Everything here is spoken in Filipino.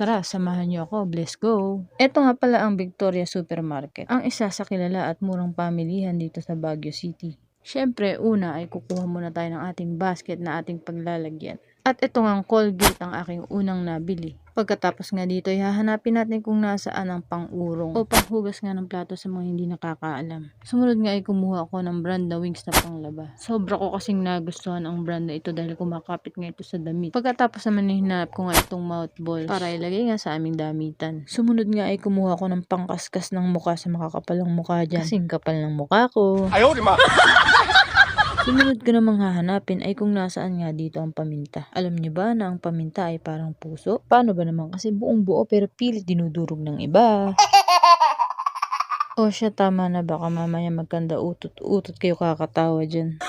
Tara, samahan niyo ako. Let's go! Ito nga pala ang Victoria Supermarket, ang isa sa kilala at murang pamilihan dito sa Baguio City. Siyempre, una ay kukuha muna tayo ng ating basket na ating paglalagyan. At ito nga ang Colgate ang aking unang nabili. Pagkatapos nga dito, hahanapin natin kung nasaan ang pang-urong o panghugas nga ng plato sa mga hindi nakakaalam. Sumunod nga ay kumuha ako ng brand na Wings na panglaba. Sobra ko kasing nagustuhan ang brand na ito dahil kumakapit nga ito sa damit. Pagkatapos naman hinanap ko nga itong mouth balls para ilagay nga sa aming damitan. Sumunod nga ay kumuha ko ng pangkaskas ng mukha sa makakapalang mukha dyan. Kasing kapal ng mukha ko. Ayaw, di ma! Sumunod ko namang hahanapin ay kung nasaan nga dito ang paminta. Alam niyo ba na ang paminta ay parang puso? Paano ba naman kasi buong buo pero pilit dinudurog ng iba? O siya, tama na, baka mamaya magkanda utot-utot kayo kakatawa dyan.